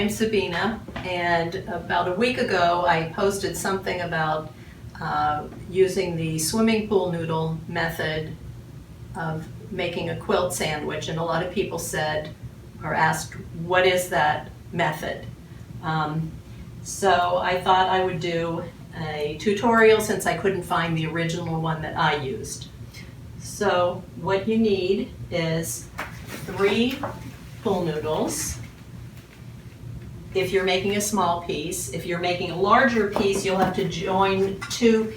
name's Sabina, and about a week ago I posted something about using the swimming pool noodle method of making a quilt sandwich, and a lot of people said or asked, what is that method? So I thought I would do a tutorial since I couldn't find the original one that I used. So what you need is 3 pool noodles. If you're making a small piece, if you're making a larger piece, you'll have to join 2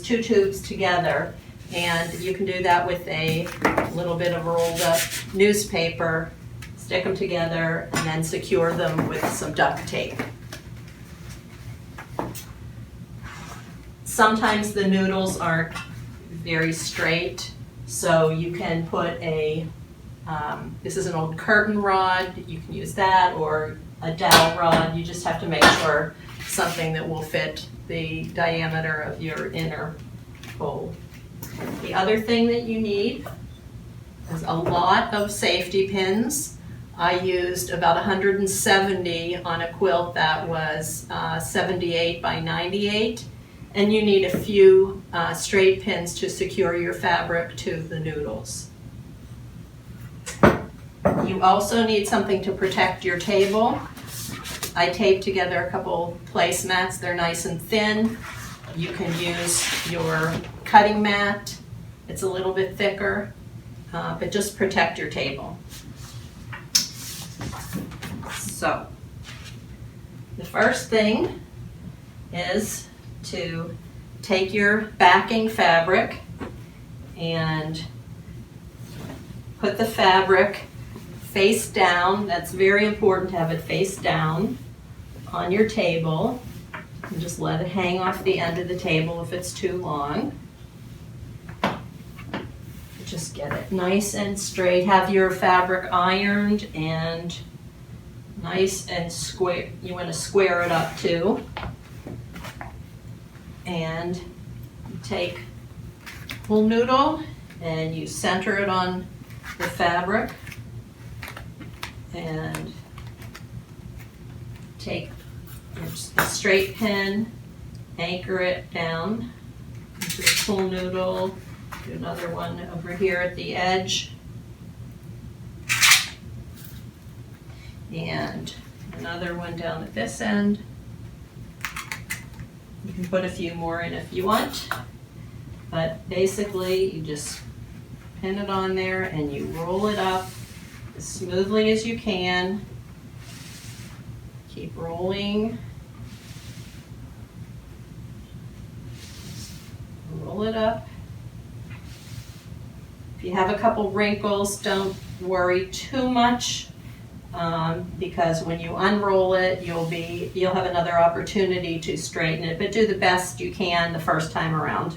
tubes together, and you can do that with a little bit of rolled up newspaper, stick them together, and then secure them with some duct tape. Sometimes the noodles aren't very straight, so you can put a, this is an old curtain rod, you can use that, or a dowel rod. You just have to make sure something that will fit the diameter of your inner hole. The other thing that you need is a lot of safety pins. I used about 170 on a quilt that was 78 by 98. And you need a few straight pins to secure your fabric to the noodles. You also need something to protect your table. I taped together a couple placemats. They're nice and thin. You can use your cutting mat. It's a little bit thicker, but just protect your table. So, the first thing is to take your backing fabric and put the fabric face down. That's very important to have it face down on your table, and just let it hang off the end of the table if it's too long. Just get it nice and straight. Have your fabric ironed and nice and square. You want to square it up too. And you take pool noodle and you center it on the fabric, and take a straight pin, anchor it down into the pool noodle. Do another one over here at the edge, and another one down at this end. You can put a few more in if you want, but basically you just pin it on there and you roll it up as smoothly as you can. Keep rolling. Roll it up. If you have a couple wrinkles, don't worry too much. Because when you unroll it, you'll have another opportunity to straighten it, but do the best you can the first time around.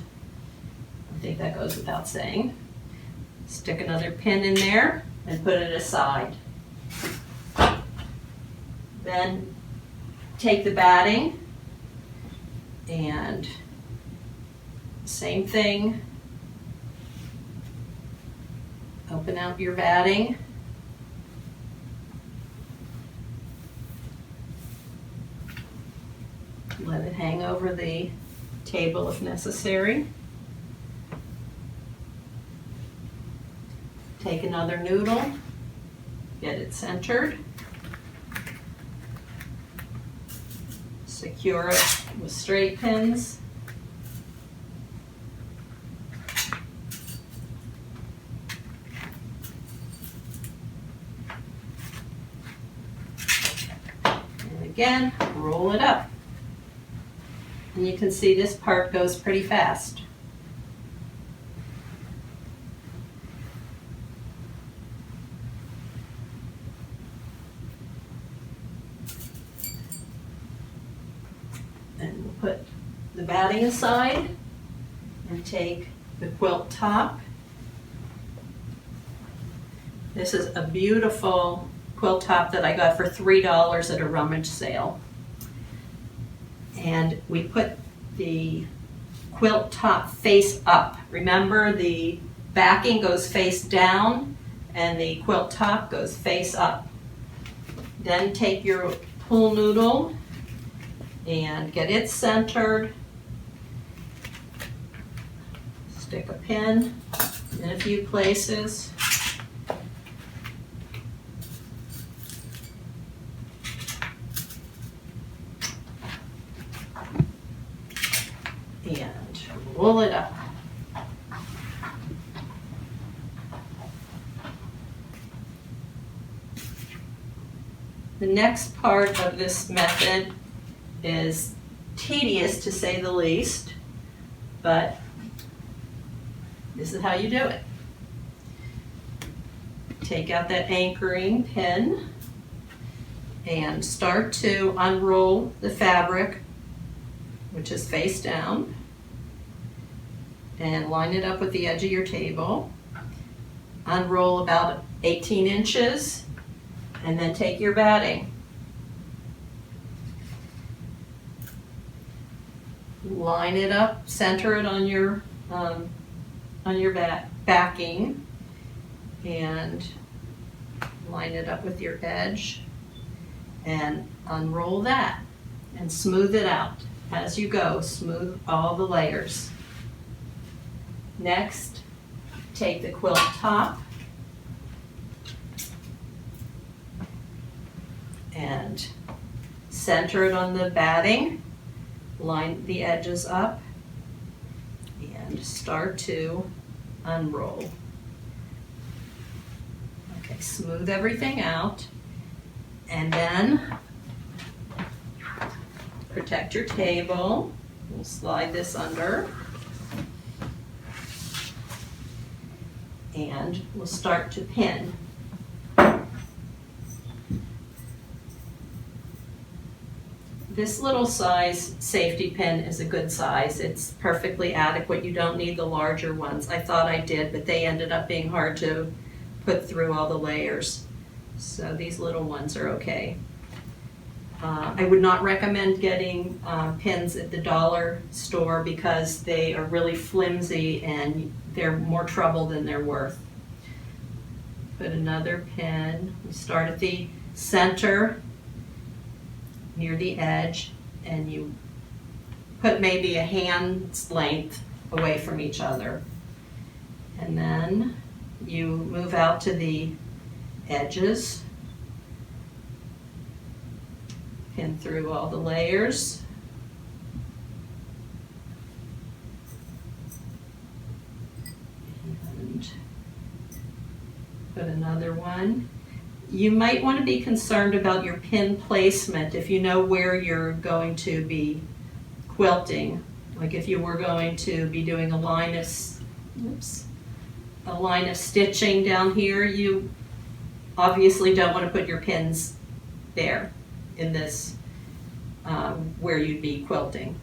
I think that goes without saying. Stick another pin in there and put it aside. Then take the batting and same thing. Open out your batting. Let it hang over the table if necessary. Take another noodle, get it centered, secure it with straight pins. And again, roll it up. And you can see this part goes pretty fast. And we'll put the batting aside and take the quilt top. This is a beautiful quilt top that I got for $3 at a rummage sale. And we put the quilt top face up. Remember, the backing goes face down and the quilt top goes face up. Then take your pool noodle and get it centered. Stick a pin in a few places. And roll it up. The next part of this method is tedious to say the least, but this is how you do it. Take out that anchoring pin and start to unroll the fabric, which is face down, and line it up with the edge of your table. Unroll about 18 inches, and then take your batting. Line it up, center it on your backing, and line it up with your edge, and unroll that, and smooth it out. As you go, smooth all the layers. Next, take the quilt top and center it on the batting, line the edges up, and start to unroll. Okay, smooth everything out, and then protect your table. We'll slide this under, and we'll start to pin. This little size safety pin is a good size. It's perfectly adequate. You don't need the larger ones. I thought I did, but they ended up being hard to put through all the layers. So these little ones are okay. I would not recommend getting pins at the dollar store because they are really flimsy and they're more trouble than they're worth. Put another pin. We start at the center near the edge, and you put maybe a hand's length away from each other. And then you move out to the edges, pin through all the layers, and put another one. You might want to be concerned about your pin placement if you know where you're going to be quilting. Like if you were going to be doing a line of stitching down here, you obviously don't want to put your pins there in this where you'd be quilting.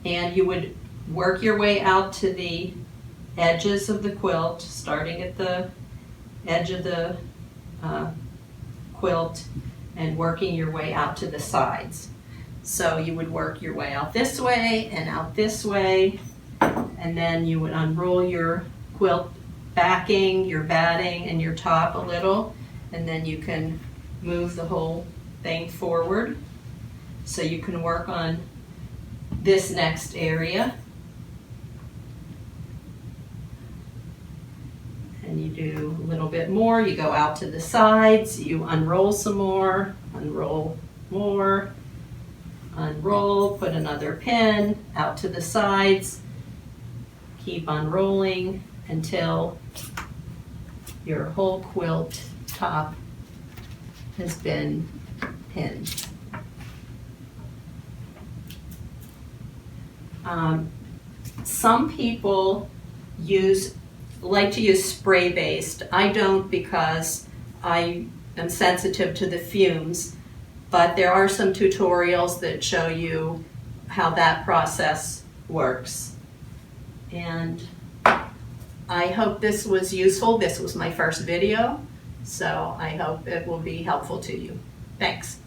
And you would work your way out to the edges of the quilt, starting at the edge of the quilt and working your way out to the sides. So you would work your way out this way and out this way, and then you would unroll your quilt backing, your batting, and your top a little, and then you can move the whole thing forward so you can work on this next area. And you do a little bit more, you go out to the sides, you unroll some more, unroll more, unroll, put another pin out to the sides, keep unrolling until your whole quilt top has been pinned. Some people like to use spray-based. I don't because I am sensitive to the fumes, but there are some tutorials that show you how that process works. And I hope this was useful. This was my first video, so I hope it will be helpful to you. Thanks.